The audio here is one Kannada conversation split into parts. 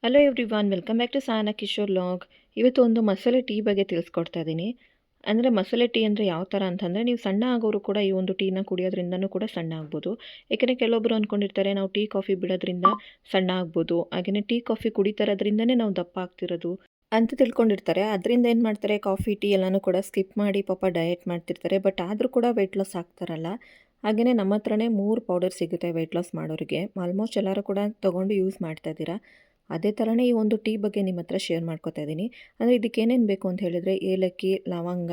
Hello everyone, welcome back to Sana Kishore log. ಇವತ್ತು ಒಂದು ಮಸಾಲೆ ಟೀ ಬಗ್ಗೆ ತಿಳಿಸ್ಕೊಡ್ತಾ ಇದ್ದೀನಿ. ಅಂದರೆ ಮಸಾಲೆ ಟೀ ಅಂದರೆ ಯಾವ ಥರ ಅಂತಂದರೆ, ನೀವು ಸಣ್ಣ ಆಗೋರು ಕೂಡ ಈ ಒಂದು ಟೀನ ಕುಡಿಯೋದ್ರಿಂದನೂ ಕೂಡ ಸಣ್ಣ ಆಗ್ಬೋದು. ಏಕೆಂದರೆ ಕೆಲವೊಬ್ಬರು ಅಂದ್ಕೊಂಡಿರ್ತಾರೆ ನಾವು ಟೀ ಕಾಫಿ ಬಿಡೋದ್ರಿಂದ ಸಣ್ಣ ಆಗ್ಬೋದು, ಹಾಗೆಯೇ ಟೀ ಕಾಫಿ ಕುಡಿತಾರೋದ್ರಿಂದನೇ ನಾವು ದಪ್ಪ ಆಗ್ತಿರೋದು ಅಂತ ತಿಳ್ಕೊಂಡಿರ್ತಾರೆ. ಅದರಿಂದ ಏನು ಮಾಡ್ತಾರೆ, ಕಾಫಿ ಟೀ ಎಲ್ಲನೂ ಕೂಡ ಸ್ಕಿಪ್ ಮಾಡಿ ಪಾಪ ಡಯಟ್ ಮಾಡ್ತಿರ್ತಾರೆ. ಬಟ್ ಆದರೂ ಕೂಡ ವೆಯ್ಟ್ ಲಾಸ್ ಆಗ್ತಾರಲ್ಲ. ಹಾಗೆಯೇ ನಮ್ಮ ಹತ್ರನೇ 3 ಪೌಡರ್ ಸಿಗುತ್ತೆ ವೆಯ್ಟ್ ಲಾಸ್ ಮಾಡೋರಿಗೆ. ಆಲ್ಮೋಸ್ಟ್ ಎಲ್ಲರೂ ಕೂಡ ತೊಗೊಂಡು ಯೂಸ್ ಮಾಡ್ತಾ ಇದ್ದೀರಾ. ಅದೇ ಥರನೇ ಈ ಒಂದು ಟೀ ಬಗ್ಗೆ ನಿಮ್ಮ ಹತ್ರ ಶೇರ್ ಮಾಡ್ಕೊತಾ ಇದ್ದೀನಿ. ಅಂದರೆ ಇದಕ್ಕೆ ಏನೇನು ಬೇಕು ಅಂತ ಹೇಳಿದರೆ, ಏಲಕ್ಕಿ, ಲವಂಗ,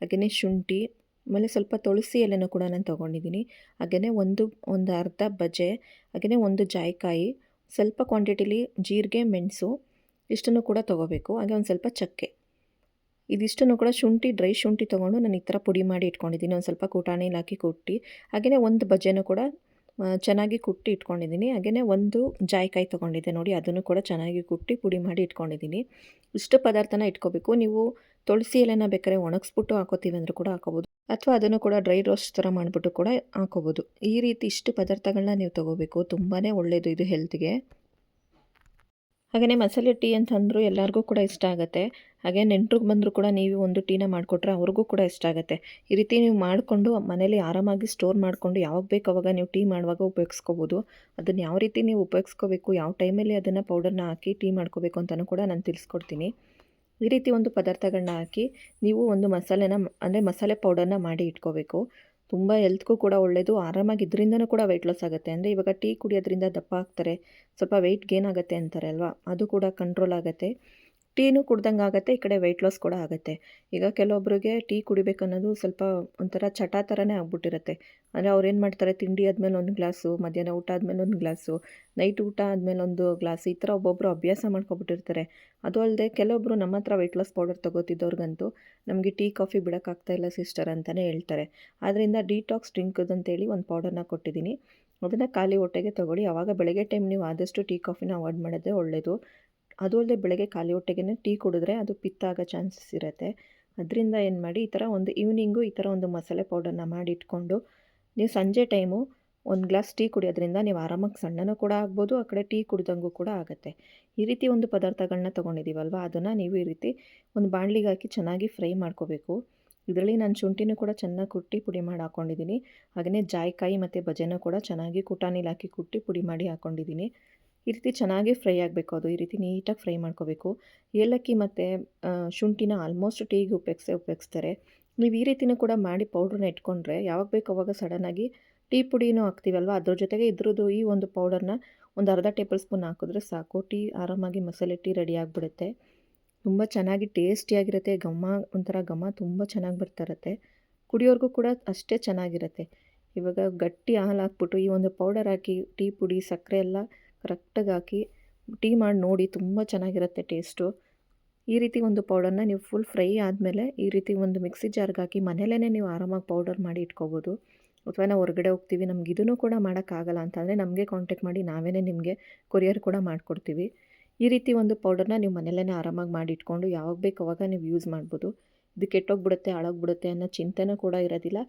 ಹಾಗೆಯೇ ಶುಂಠಿ, ಆಮೇಲೆ ಸ್ವಲ್ಪ ತುಳಸಿ ಎಲೆನೂ ಕೂಡ ನಾನು ತೊಗೊಂಡಿದ್ದೀನಿ. ಹಾಗೆಯೇ ಒಂದು ಅರ್ಧ ಬಜೆ, ಹಾಗೆಯೇ ಒಂದು ಜಾಯಿಕಾಯಿ, ಸ್ವಲ್ಪ ಕ್ವಾಂಟಿಟಿಲಿ ಜೀರಿಗೆ, ಮೆಣಸು ಇಷ್ಟನ್ನು ಕೂಡ ತೊಗೋಬೇಕು. ಹಾಗೆ ಒಂದು ಸ್ವಲ್ಪ ಚಕ್ಕೆ. ಇದಿಷ್ಟನ್ನು ಕೂಡ ಡ್ರೈ ಶುಂಠಿ ತೊಗೊಂಡು ನಾನು ಈ ಥರ ಪುಡಿ ಮಾಡಿ ಇಟ್ಕೊಂಡಿದ್ದೀನಿ. ಒಂದು ಸ್ವಲ್ಪ ಕುಟಾಣಿಲಿ ಹಾಕಿ ಕುಟ್ಟಿ, ಹಾಗೆಯೇ ಒಂದು ಬಜೆನೂ ಕೂಡ ಚೆನ್ನಾಗಿ ಕುಟ್ಟಿ ಇಟ್ಕೊಂಡಿದ್ದೀನಿ. ಹಾಗೆಯೇ ಒಂದು ಜಾಯಿಕಾಯಿ ತೊಗೊಂಡಿದ್ದೆ ನೋಡಿ, ಅದನ್ನು ಕೂಡ ಚೆನ್ನಾಗಿ ಕುಟ್ಟಿ ಪುಡಿ ಮಾಡಿ ಇಟ್ಕೊಂಡಿದ್ದೀನಿ. ಇಷ್ಟು ಪದಾರ್ಥನ ಇಟ್ಕೋಬೇಕು. ನೀವು ತುಳಸಿ ಎಲೆನ ಬೇಕಾದ್ರೆ ಒಣಗಿಸ್ಬಿಟ್ಟು ಹಾಕೋತೀವಿ ಅಂದರೂ ಕೂಡ ಹಾಕೋಬೋದು, ಅಥವಾ ಅದನ್ನು ಕೂಡ ಡ್ರೈ ರೋಸ್ಟ್ ಥರ ಮಾಡಿಬಿಟ್ಟು ಕೂಡ ಹಾಕೋಬೋದು. ಈ ರೀತಿ ಇಷ್ಟು ಪದಾರ್ಥಗಳನ್ನ ನೀವು ತೊಗೋಬೇಕು. ತುಂಬಾ ಒಳ್ಳೆಯದು ಇದು ಹೆಲ್ತ್ಗೆ. ಹಾಗೆಯೇ ಮಸಾಲೆ ಟೀ ಅಂತಂದರೂ ಎಲ್ಲರಿಗೂ ಕೂಡ ಇಷ್ಟ ಆಗುತ್ತೆ. ಹಾಗೆ ನೆಂಟ್ರಿಗೆ ಬಂದರೂ ಕೂಡ ನೀವು ಒಂದು ಟೀನ ಮಾಡಿಕೊಟ್ರೆ ಅವ್ರಿಗೂ ಕೂಡ ಇಷ್ಟ ಆಗುತ್ತೆ. ಈ ರೀತಿ ನೀವು ಮಾಡಿಕೊಂಡು ಮನೇಲಿ ಆರಾಮಾಗಿ ಸ್ಟೋರ್ ಮಾಡಿಕೊಂಡು ಯಾವಾಗ ಬೇಕು ಅವಾಗ ನೀವು ಟೀ ಮಾಡುವಾಗ ಉಪಯೋಗಿಸ್ಕೋಬೋದು. ಅದನ್ನು ಯಾವ ರೀತಿ ನೀವು ಉಪಯೋಗಿಸ್ಕೋಬೇಕು, ಯಾವ ಟೈಮಲ್ಲಿ ಅದನ್ನು ಪೌಡರ್ನ ಹಾಕಿ ಟೀ ಮಾಡ್ಕೋಬೇಕು ಅಂತಲೂ ಕೂಡ ನಾನು ತಿಳಿಸ್ಕೊಡ್ತೀನಿ. ಈ ರೀತಿ ಒಂದು ಪದಾರ್ಥಗಳನ್ನ ಹಾಕಿ ನೀವು ಒಂದು ಮಸಾಲೆ ಪೌಡರ್ನ ಮಾಡಿ ಇಟ್ಕೋಬೇಕು. ತುಂಬ ಹೆಲ್ತ್ಗೂ ಕೂಡ ಒಳ್ಳೆಯದು. ಆರಾಮಾಗಿ ಇದರಿಂದನೂ ಕೂಡ ವೆಯ್ಟ್ ಲಾಸ್ ಆಗುತ್ತೆ. ಅಂದರೆ ಇವಾಗ ಟೀ ಕುಡಿಯೋದ್ರಿಂದ ದಪ್ಪ ಆಗ್ತಾರೆ, ಸ್ವಲ್ಪ ವೆಯ್ಟ್ ಗೇನ್ ಆಗುತ್ತೆ ಅಂತಾರೆ ಅಲ್ವಾ, ಅದು ಕೂಡ ಕಂಟ್ರೋಲ್ ಆಗುತ್ತೆ. ಟೀನೂ ಕುಡ್ದಂಗೆ ಆಗುತ್ತೆ, ಈ ಕಡೆ ವೆಯ್ಟ್ ಲಾಸ್ ಕೂಡ ಆಗುತ್ತೆ. ಈಗ ಕೆಲವೊಬ್ಬರಿಗೆ ಟೀ ಕುಡಿಬೇಕನ್ನೋದು ಸ್ವಲ್ಪ ಒಂಥರ ಚಟ ಥರನೇ ಆಗ್ಬಿಟ್ಟಿರುತ್ತೆ. ಅಂದರೆ ಅವ್ರು ಏನು ಮಾಡ್ತಾರೆ, ತಿಂಡಿ ಆದಮೇಲೆ ಒಂದು ಗ್ಲಾಸು, ಮಧ್ಯಾಹ್ನ ಊಟ ಆದಮೇಲೆ ಒಂದು ಗ್ಲಾಸು, ನೈಟ್ ಊಟ ಆದಮೇಲೆ ಒಂದು ಗ್ಲಾಸ್, ಈ ಥರ ಒಬ್ಬೊಬ್ಬರು ಅಭ್ಯಾಸ ಮಾಡ್ಕೊಬಿಟ್ಟಿರ್ತಾರೆ. ಅದು ಅಲ್ಲದೆ ಕೆಲವೊಬ್ಬರು ನಮ್ಮ ಹತ್ರ ವೆಯ್ಟ್ ಲಾಸ್ ಪೌಡರ್ ತೊಗೋತಿದ್ದವ್ರಿಗಂತೂ ನಮಗೆ ಟೀ ಕಾಫಿ ಬಿಡೋಕ್ಕಾಗ್ತಾಯಿಲ್ಲ ಸಿಸ್ಟರ್ ಅಂತಲೇ ಹೇಳ್ತಾರೆ. ಆದ್ದರಿಂದ ಡಿಟಾಕ್ಸ್ ಡ್ರಿಂಕ್ ಅಂತೇಳಿ ಒಂದು ಪೌಡರ್ನ ಕೊಟ್ಟಿದ್ದೀನಿ. ಅದನ್ನು ಖಾಲಿ ಹೊಟ್ಟೆಗೆ ತೊಗೊಳ್ಳಿ. ಆವಾಗ ಬೆಳಗ್ಗೆ ಟೈಮ್ ನೀವು ಆದಷ್ಟು ಟೀ ಕಾಫಿನ ಅವಾಯ್ಡ್ ಮಾಡೋದೇ ಒಳ್ಳೆಯದು. ಅದು ಅಲ್ಲದೆ ಬೆಳಗ್ಗೆ ಖಾಲಿ ಹೊಟ್ಟೆಗೆ ಟೀ ಕುಡಿದ್ರೆ ಅದು ಪಿತ್ತ ಆಗೋ ಚಾನ್ಸಸ್ ಇರುತ್ತೆ. ಅದರಿಂದ ಏನು ಮಾಡಿ, ಈ ಥರ ಒಂದು ಈವ್ನಿಂಗು ಈ ಥರ ಒಂದು ಮಸಾಲೆ ಪೌಡರ್ನ ಮಾಡಿ ಇಟ್ಕೊಂಡು ನೀವು ಸಂಜೆ ಟೈಮು ಒಂದು ಗ್ಲಾಸ್ ಟೀ ಕುಡಿಯೋದ್ರಿಂದ ನೀವು ಆರಾಮಾಗಿ ಸಣ್ಣನೂ ಕೂಡ ಆಗ್ಬೋದು, ಆ ಕಡೆ ಟೀ ಕುಡ್ದಂಗೂ ಕೂಡ ಆಗುತ್ತೆ. ಈ ರೀತಿ ಒಂದು ಪದಾರ್ಥಗಳನ್ನ ತೊಗೊಂಡಿದ್ದೀವಲ್ವ, ಅದನ್ನು ನೀವು ಈ ರೀತಿ ಒಂದು ಬಾಣಲಿಗೆ ಹಾಕಿ ಚೆನ್ನಾಗಿ ಫ್ರೈ ಮಾಡ್ಕೋಬೇಕು. ಇದರಲ್ಲಿ ನಾನು ಶುಂಠಿನೂ ಕೂಡ ಚೆನ್ನಾಗಿ ಕುಟ್ಟಿ ಪುಡಿ ಮಾಡಿ ಹಾಕ್ಕೊಂಡಿದ್ದೀನಿ. ಹಾಗೆಯೇ ಜಾಯಿಕಾಯಿ ಮತ್ತು ಬಜೆನೂ ಕೂಡ ಚೆನ್ನಾಗಿ ಕುಟಾಣಿಲಿ ಹಾಕಿ ಕುಟ್ಟಿ ಪುಡಿ ಮಾಡಿ ಹಾಕ್ಕೊಂಡಿದ್ದೀನಿ. ಈ ರೀತಿ ಚೆನ್ನಾಗಿ ಫ್ರೈ ಆಗಬೇಕು. ಅದು ಈ ರೀತಿ ನೀಟಾಗಿ ಫ್ರೈ ಮಾಡ್ಕೋಬೇಕು. ಏಲಕ್ಕಿ ಮತ್ತು ಶುಂಠಿನ ಆಲ್ಮೋಸ್ಟ್ ಟೀಗೆ ಉಪಯೋಗಿಸ್ತಾರೆ. ನೀವು ಈ ರೀತಿನೂ ಕೂಡ ಮಾಡಿ ಪೌಡ್ರನ್ನ ಇಟ್ಕೊಂಡ್ರೆ ಯಾವಾಗ ಬೇಕು ಅವಾಗ ಸಡನ್ನಾಗಿ ಟೀ ಪುಡಿನೂ ಹಾಕ್ತೀವಲ್ವ, ಅದ್ರ ಜೊತೆಗೆ ಇದ್ರದ್ದು ಈ ಒಂದು ಪೌಡರ್ನ ಒಂದು ಅರ್ಧ ಟೇಬಲ್ ಸ್ಪೂನ್ ಹಾಕಿದ್ರೆ ಸಾಕು, ಟೀ ಆರಾಮಾಗಿ ಮಸಾಲೆ ಟೀ ರೆಡಿ ಆಗಿಬಿಡುತ್ತೆ. ತುಂಬ ಚೆನ್ನಾಗಿ ಟೇಸ್ಟಿಯಾಗಿರುತ್ತೆ. ಒಂಥರ ಘಮ ತುಂಬ ಚೆನ್ನಾಗಿ ಬರ್ತಾಯಿರುತ್ತೆ. ಕುಡಿಯೋರ್ಗೂ ಕೂಡ ಅಷ್ಟೇ ಚೆನ್ನಾಗಿರುತ್ತೆ. ಇವಾಗ ಗಟ್ಟಿ ಹಾಲು ಹಾಕ್ಬಿಟ್ಟು ಈ ಒಂದು ಪೌಡರ್ ಹಾಕಿ ಟೀ ಪುಡಿ, ಸಕ್ಕರೆ ಎಲ್ಲ ಕರೆಕ್ಟಾಗಿ ಹಾಕಿ ಟೀ ಮಾಡಿ ನೋಡಿ, ತುಂಬ ಚೆನ್ನಾಗಿರುತ್ತೆ ಟೇಸ್ಟು. ಈ ರೀತಿ ಒಂದು ಪೌಡರ್ನ ನೀವು ಫುಲ್ ಫ್ರೈ ಆದಮೇಲೆ ಈ ರೀತಿ ಒಂದು ಮಿಕ್ಸಿ ಜಾರ್ಗೆ ಹಾಕಿ ಮನೆಯಲ್ಲೇ ನೀವು ಆರಾಮಾಗಿ ಪೌಡರ್ ಮಾಡಿ ಇಟ್ಕೋಬೋದು. ಅಥವಾ ನಾವು ಹೊರಗಡೆ ಹೋಗ್ತೀವಿ, ನಮ್ಗೆ ಇದನ್ನು ಕೂಡ ಮಾಡೋಕ್ಕಾಗಲ್ಲ ಅಂತಂದರೆ ನಮಗೆ ಕಾಂಟ್ಯಾಕ್ಟ್ ಮಾಡಿ, ನಾವೇ ನಿಮಗೆ ಕೊರಿಯರ್ ಕೂಡ ಮಾಡಿಕೊಡ್ತೀವಿ. ಈ ರೀತಿ ಒಂದು ಪೌಡರ್ನ ನೀವು ಮನೆಯಲ್ಲೇ ಆರಾಮಾಗಿ ಮಾಡಿ ಇಟ್ಕೊಂಡು ಯಾವಾಗ ಬೇಕು ಅವಾಗ ನೀವು ಯೂಸ್ ಮಾಡ್ಬೋದು. ಇದು ಕೆಟ್ಟೋಗ್ಬಿಡುತ್ತೆ, ಹಾಳಾಗ್ಬಿಡುತ್ತೆ ಅನ್ನೋ ಚಿಂತೆನೂ ಕೂಡ ಇರೋದಿಲ್ಲ.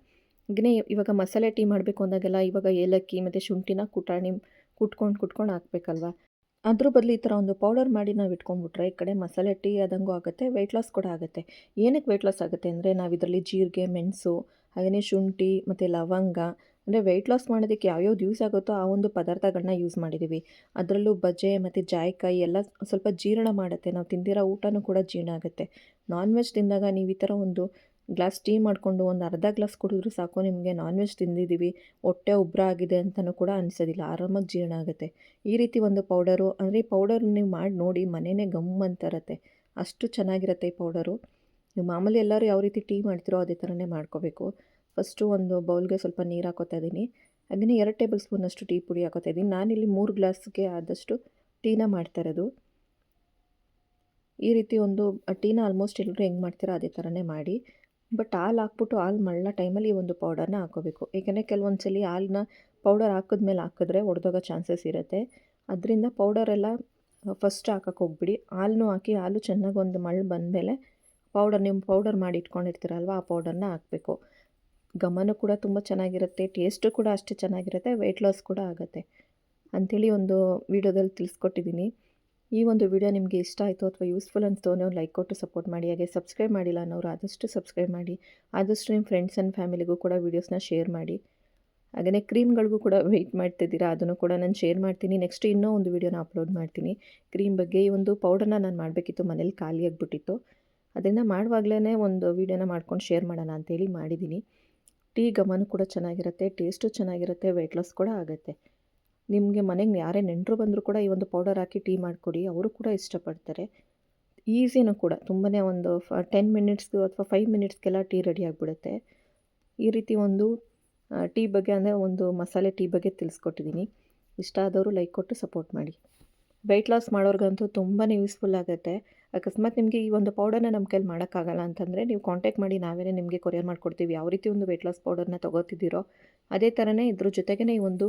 ಹಾಗೆಯೇ ಇವಾಗ ಮಸಾಲೆ ಟೀ ಮಾಡಬೇಕು ಅಂದಾಗೆಲ್ಲ ಇವಾಗ ಏಲಕ್ಕಿ ಮತ್ತು ಶುಂಠಿನ ಕುಟ್ಕೊಂಡು ಹಾಕಬೇಕಲ್ವ, ಅದ್ರ ಬದಲು ಈ ಥರ ಒಂದು ಪೌಡರ್ ಮಾಡಿ ನಾವು ಇಟ್ಕೊಂಡ್ಬಿಟ್ರೆ ಈ ಕಡೆ ಮಸಾಲೆ ಟೀ ಆದಂಗೂ ಆಗುತ್ತೆ, ವೆಯ್ಟ್ ಲಾಸ್ ಕೂಡ ಆಗುತ್ತೆ. ಏನಕ್ಕೆ ವೆಯ್ಟ್ ಲಾಸ್ ಆಗುತ್ತೆ ಅಂದರೆ, ನಾವು ಇದರಲ್ಲಿ ಜೀರಿಗೆ, ಮೆಣಸು, ಹಾಗೆಯೇ ಶುಂಠಿ ಮತ್ತು ಲವಂಗ, ಅಂದರೆ ವೆಯ್ಟ್ ಲಾಸ್ ಮಾಡೋದಕ್ಕೆ ಯಾವ್ಯಾವ್ದು ಯೂಸ್ ಆಗುತ್ತೋ ಆ ಒಂದು ಪದಾರ್ಥಗಳನ್ನ ಯೂಸ್ ಮಾಡಿದ್ದೀವಿ. ಅದರಲ್ಲೂ ಬಜೆ ಮತ್ತು ಜಾಯಿಕಾಯಿ ಎಲ್ಲ ಸ್ವಲ್ಪ ಜೀರ್ಣ ಮಾಡುತ್ತೆ. ನಾವು ತಿಂದಿರೋ ಊಟನೂ ಕೂಡ ಜೀರ್ಣ ಆಗುತ್ತೆ. ನಾನ್ ವೆಜ್ ತಿಂದಾಗ ನೀವು ಈ ಥರ ಒಂದು ಗ್ಲಾಸ್ ಟೀ ಮಾಡಿಕೊಂಡು ಒಂದು ಅರ್ಧ ಗ್ಲಾಸ್ ಕುಡಿದ್ರೂ ಸಾಕು, ನಿಮಗೆ ನಾನ್ ವೆಜ್ ತಿಂದಿದ್ದೀವಿ, ಹೊಟ್ಟೆ ಉಬ್ಬರ ಆಗಿದೆ ಅಂತಲೂ ಕೂಡ ಅನಿಸೋದಿಲ್ಲ, ಆರಾಮಾಗಿ ಜೀರ್ಣ ಆಗುತ್ತೆ. ಈ ರೀತಿ ಒಂದು ಪೌಡರು, ಅಂದರೆ ಈ ಪೌಡರ್ ನೀವು ಮಾಡಿ ನೋಡಿ, ಮನೆಯೇ ಗಮ್ ಅಂತ ಇರುತ್ತೆ, ಅಷ್ಟು ಚೆನ್ನಾಗಿರುತ್ತೆ ಈ ಪೌಡರು. ನೀವು ಮಾಮೂಲಿ ಎಲ್ಲರೂ ಯಾವ ರೀತಿ ಟೀ ಮಾಡ್ತೀರೋ ಅದೇ ಥರನೇ ಮಾಡ್ಕೋಬೇಕು. ಫಸ್ಟು ಒಂದು ಬೌಲ್ಗೆ ಸ್ವಲ್ಪ ನೀರು ಹಾಕೋತಾ ಇದ್ದೀನಿ. ಹಾಗೆಯೇ 2 ಟೇಬಲ್ ಸ್ಪೂನಷ್ಟು ಟೀ ಪುಡಿ ಹಾಕೋತಾ ಇದ್ದೀನಿ. ನಾನಿಲ್ಲಿ 3 ಗ್ಲಾಸ್ಗೆ ಆದಷ್ಟು ಟೀನ ಮಾಡ್ತಾ ಇರೋದು. ಈ ರೀತಿ ಒಂದು ಟೀನ ಆಲ್ಮೋಸ್ಟ್ ಎಲ್ಲರೂ ಹೆಂಗೆ ಮಾಡ್ತೀರೋ ಅದೇ ಥರನೇ ಮಾಡಿ. ಬಟ್ ಹಾಲು ಹಾಕ್ಬಿಟ್ಟು ಹಾಲು ಮಳ್ಳ ಟೈಮಲ್ಲಿ ಈ ಒಂದು ಪೌಡರ್ನ ಹಾಕೋಬೇಕು. ಏಕೆಂದರೆ ಕೆಲವೊಂದು ಸಲ ಹಾಲನ್ನ ಪೌಡರ್ ಹಾಕಿದ್ರೆ ಒಡೆದೋಗೋ ಚಾನ್ಸಸ್ ಇರುತ್ತೆ. ಅದರಿಂದ ಪೌಡರೆಲ್ಲ ಫಸ್ಟ್ ಹಾಕಕ್ಕೆ ಹೋಗ್ಬಿಡಿ. ಹಾಲನ್ನು ಹಾಕಿ ಹಾಲು ಚೆನ್ನಾಗಿ ಒಂದು ಮಳ್ಳು ಬಂದಮೇಲೆ ನೀವು ಪೌಡರ್ ಮಾಡಿ ಇಟ್ಕೊಂಡಿರ್ತೀರಲ್ವ, ಆ ಪೌಡರ್ನ ಹಾಕಬೇಕು. ಘಮನೂ ಕೂಡ ತುಂಬ ಚೆನ್ನಾಗಿರುತ್ತೆ, ಟೇಸ್ಟು ಕೂಡ ಅಷ್ಟೇ ಚೆನ್ನಾಗಿರುತ್ತೆ, ವೆಯ್ಟ್ ಲಾಸ್ ಕೂಡ ಆಗುತ್ತೆ ಅಂಥೇಳಿ ಒಂದು ವೀಡಿಯೋದಲ್ಲಿ ತಿಳಿಸ್ಕೊಟ್ಟಿದ್ದೀನಿ. ಈ ಒಂದು ವಿಡಿಯೋ ನಿಮಗೆ ಇಷ್ಟ ಆಯಿತು ಅಥವಾ ಯೂಸ್ಫುಲ್ ಅನಿಸ್ತು ಅನ್ನೋ ಲೈಕ್ ಕೊಟ್ಟು ಸಪೋರ್ಟ್ ಮಾಡಿ. ಹಾಗೆ ಸಬ್ಸ್ಕ್ರೈಬ್ ಮಾಡಿಲ್ಲ ಅನ್ನೋರು ಆದಷ್ಟು ಸಬ್ಸ್ಕ್ರೈಬ್ ಮಾಡಿ. ಆದಷ್ಟು ನಿಮ್ಮ ಫ್ರೆಂಡ್ಸ್ ಆ್ಯಂಡ್ ಫ್ಯಾಮಿಲಿಗೂ ಕೂಡ ವೀಡಿಯೋಸ್ನ ಶೇರ್ ಮಾಡಿ. ಹಾಗೆಯೇ ಕ್ರೀಮ್ಗಳಿಗೂ ಕೂಡ ವೆಯ್ಟ್ ಮಾಡ್ತಿದ್ದೀರಾ, ಅದನ್ನು ಕೂಡ ನಾನು ಶೇರ್ ಮಾಡ್ತೀನಿ. ನೆಕ್ಸ್ಟ್ ಇನ್ನೂ ಒಂದು ವೀಡಿಯೋನ ಅಪ್ಲೋಡ್ ಮಾಡ್ತೀನಿ ಕ್ರೀಮ್ ಬಗ್ಗೆ. ಈ ಒಂದು ಪೌಡರ್ನ ನಾನು ಮಾಡಬೇಕಿತ್ತು, ಮನೇಲಿ ಖಾಲಿಯಾಗಿಬಿಟ್ಟಿತ್ತು. ಅದನ್ನು ಮಾಡುವಾಗಲೇ ಒಂದು ವೀಡಿಯೋನ ಮಾಡ್ಕೊಂಡು ಶೇರ್ ಮಾಡೋಣ ಅಂತೇಳಿ ಮಾಡಿದ್ದೀನಿ. ಟೀ ಘಮನೂ ಕೂಡ ಚೆನ್ನಾಗಿರುತ್ತೆ, ಟೇಸ್ಟು ಚೆನ್ನಾಗಿರುತ್ತೆ, ವೆಯ್ಟ್ ಲಾಸ್ ಕೂಡ ಆಗುತ್ತೆ. ನಿಮಗೆ ಮನೆಗೆ ಯಾರೇ ನೆಂಟರು ಬಂದರೂ ಕೂಡ ಈ ಒಂದು ಪೌಡರ್ ಹಾಕಿ ಟೀ ಮಾಡಿಕೊಡಿ, ಅವರು ಕೂಡ ಇಷ್ಟಪಡ್ತಾರೆ. ಈಸಿನೂ ಕೂಡ, ತುಂಬಾ ಒಂದು 10 ಮಿನಿಟ್ಸ್ಗೆ ಅಥವಾ 5 ಮಿನಿಟ್ಸ್ಗೆಲ್ಲ ಟೀ ರೆಡಿ ಆಗಿಬಿಡುತ್ತೆ. ಈ ರೀತಿ ಒಂದು ಟೀ ಬಗ್ಗೆ ಅಂದರೆ ಒಂದು ಮಸಾಲೆ ಟೀ ಬಗ್ಗೆ ತಿಳಿಸ್ಕೊಟ್ಟಿದ್ದೀನಿ. ಇಷ್ಟ ಆದವರು ಲೈಕ್ ಕೊಟ್ಟು ಸಪೋರ್ಟ್ ಮಾಡಿ. ವೆಯ್ಟ್ ಲಾಸ್ ಮಾಡೋರ್ಗಂತೂ ತುಂಬಾ ಯೂಸ್ಫುಲ್ ಆಗುತ್ತೆ. ಅಕಸ್ಮಾತ್ ನಿಮಗೆ ಈ ಒಂದು ಪೌಡರ್ನ ನಮ್ಮ ಕೈಲಿ ಮಾಡೋಕ್ಕಾಗಲ್ಲ ಅಂತಂದರೆ ನೀವು ಕಾಂಟ್ಯಾಕ್ಟ್ ಮಾಡಿ, ನಾವೇ ನಿಮಗೆ ಕೊರಿಯರ್ ಮಾಡಿಕೊಡ್ತೀವಿ. ಯಾವ ರೀತಿ ಒಂದು ವೆಯ್ಟ್ ಲಾಸ್ ಪೌಡರ್ನ ತೊಗೋತಿದ್ದೀರೋ ಅದೇ ಥರನೇ ಇದ್ರ ಜೊತೆಗೇ ಈ ಒಂದು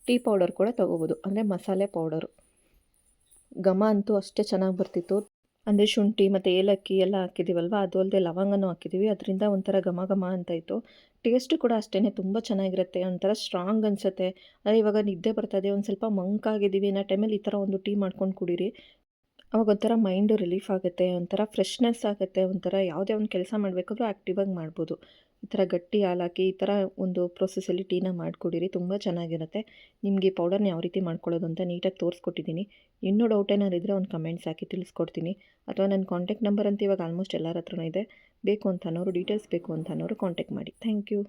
ಟೀ ಪೌಡರ್ ಕೂಡ ತೊಗೋಬೋದು, ಅಂದರೆ ಮಸಾಲೆ ಪೌಡರು. ಘಮ ಅಂತೂ ಅಷ್ಟೇ ಚೆನ್ನಾಗಿ ಬರ್ತಿತ್ತು. ಅಂದರೆ ಶುಂಠಿ ಮತ್ತು ಏಲಕ್ಕಿ ಎಲ್ಲ ಹಾಕಿದ್ದೀವಲ್ವ, ಅದು ಅಲ್ಲದೆ ಲವಂಗನೂ ಹಾಕಿದ್ದೀವಿ. ಅದರಿಂದ ಒಂಥರ ಘಮ ಘಮ ಅಂತ ಇತ್ತು. ಟೇಸ್ಟು ಕೂಡ ಅಷ್ಟೇ ತುಂಬ ಚೆನ್ನಾಗಿರುತ್ತೆ, ಒಂಥರ ಸ್ಟ್ರಾಂಗ್ ಅನಿಸುತ್ತೆ. ಅದೇ ಇವಾಗ ನಿದ್ದೆ ಬರ್ತದೆ, ಒಂದು ಸ್ವಲ್ಪ ಮಂಕಾಗಿದ್ದೀವಿ ಅನ್ನೋ ಟೈಮಲ್ಲಿ ಈ ಥರ ಒಂದು ಟೀ ಮಾಡ್ಕೊಂಡು ಕುಡೀರಿ. ಅವಾಗ ಒಂಥರ ಮೈಂಡು ರಿಲೀಫ್ ಆಗುತ್ತೆ, ಒಂಥರ ಫ್ರೆಶ್ನೆಸ್ ಆಗುತ್ತೆ, ಒಂಥರ ಯಾವುದೇ ಒಂದು ಕೆಲಸ ಮಾಡಬೇಕಾದ್ರೂ ಆ್ಯಕ್ಟಿವಾಗಿ ಮಾಡ್ಬೋದು. ಈ ಥರ ಗಟ್ಟಿ ಹಾಲು ಹಾಕಿ ಈ ಥರ ಒಂದು ಪ್ರೊಸೆಸಲ್ಲಿ ಟೀನ ಮಾಡಿಕೊಡಿರಿ, ತುಂಬ ಚೆನ್ನಾಗಿರುತ್ತೆ. ನಿಮಗೆ ಈ ಪೌಡರ್ನ ಯಾವ ರೀತಿ ಮಾಡ್ಕೊಳ್ಳೋದು ಅಂತ ನೀಟಾಗಿ ತೋರಿಸ್ಕೊಟ್ಟಿದ್ದೀನಿ. ಇನ್ನೂ ಡೌಟ್ ಏನಾದ್ರು ಇದ್ದರೆ ಒಂದು ಕಮೆಂಟ್ಸ್ ಹಾಕಿ ತಿಳಿಸ್ಕೊಡ್ತೀನಿ. ಅಥವಾ ನನ್ನ ಕಾಂಟ್ಯಾಕ್ಟ್ ನಂಬರ್ ಅಂತ ಇವಾಗ ಆಲ್ಮೋಸ್ಟ್ ಎಲ್ಲರ ಹತ್ರನೂ ಇದೆ. ಬೇಕು ಅಂತ ಅನ್ನೋರು, ಡೀಟೇಲ್ಸ್ ಬೇಕು ಅಂತ ಅನ್ನೋರು ಕಾಂಟ್ಯಾಕ್ಟ್ ಮಾಡಿ. Thank you.